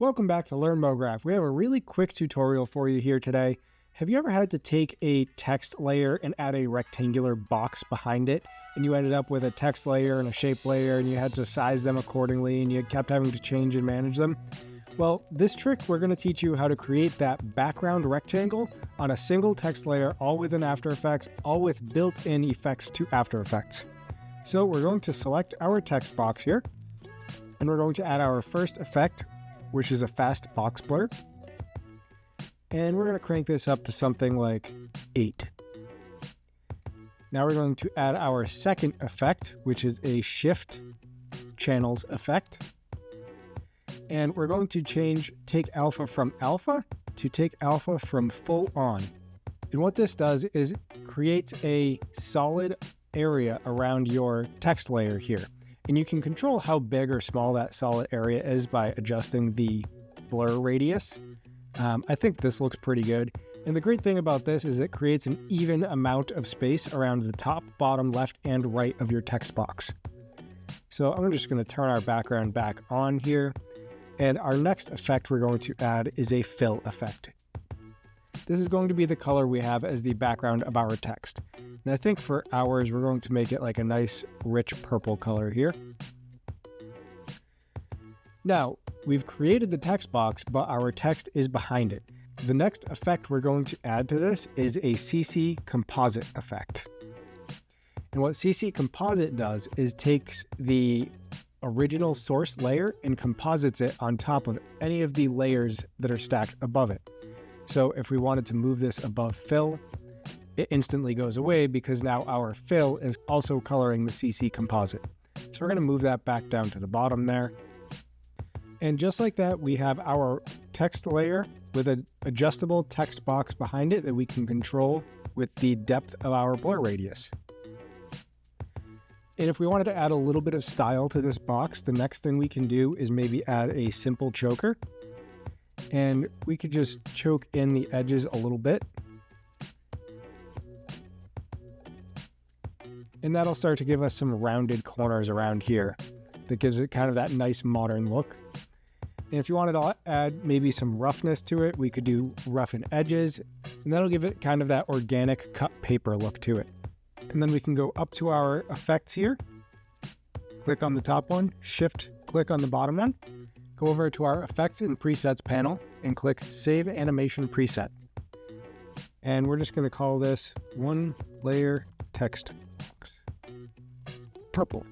Welcome back to Learn Mograph. We have a really quick tutorial for you here today. Have you ever had to take a text layer and add a rectangular box behind it, and you ended up with a text layer and a shape layer, and you had to size them accordingly, and you kept having to change and manage them? Well, this trick, we're going to teach you how to create that background rectangle on a single text layer, all within After Effects, all with built-in effects to After Effects. So we're going to select our text box here, and we're going to add our first effect, which is a fast box blur. And we're going to crank this up to something like 8. Now we're going to add our second effect, which is a shift channels effect. And we're going to take alpha from alpha to take alpha from full on. And what this does is creates a solid area around your text layer here. And you can control how big or small that solid area is by adjusting the blur radius. I think this looks pretty good. And the great thing about this is it creates an even amount of space around the top, bottom, left, and right of your text box. So I'm just going to turn our background back on here. And our next effect we're going to add is a fill effect. This is going to be the color we have as the background of our text. And I think for ours, we're going to make it like a nice rich purple color here. Now, we've created the text box, but our text is behind it. The next effect we're going to add to this is a CC composite effect. And what CC composite does is takes the original source layer and composites it on top of any of the layers that are stacked above it. So if we wanted to move this above fill, it instantly goes away because now our fill is also coloring the CC composite. So we're going to move that back down to the bottom there. And just like that, we have our text layer with an adjustable text box behind it that we can control with the depth of our blur radius. And if we wanted to add a little bit of style to this box, the next thing we can do is maybe add a simple choker. And we could just choke in the edges a little bit. And that'll start to give us some rounded corners around here that gives it kind of that nice modern look. And if you wanted to add maybe some roughness to it, we could do roughen edges, and that'll give it kind of that organic cut paper look to it. And then we can go up to our effects here, click on the top one, shift click on the bottom one, go over to our effects and presets panel and click save animation preset. And we're just going to call this one layer text box purple.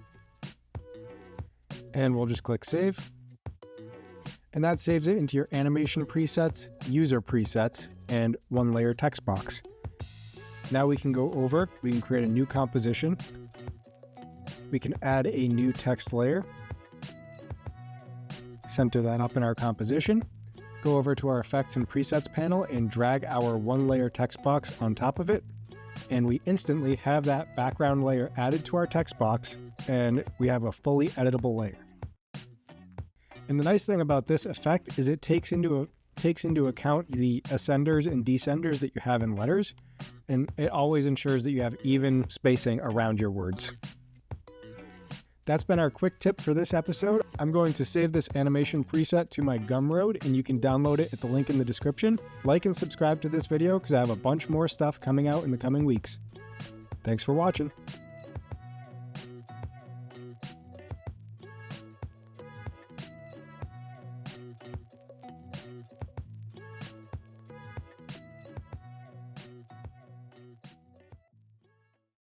And we'll just click save. And that saves it into your animation presets, user presets, and one layer text box. Now we can go over, we can create a new composition. We can add a new text layer. Center that up in our composition. Go over to our effects and presets panel and drag our one layer text box on top of it. And we instantly have that background layer added to our text box, and we have a fully editable layer. And the nice thing about this effect is it takes into account the ascenders and descenders that you have in letters, and it always ensures that you have even spacing around your words. That's been our quick tip for this episode. I'm going to save this animation preset to my Gumroad, and you can download it at the link in the description. Like and subscribe to this video because I have a bunch more stuff coming out in the coming weeks. Thanks for watching.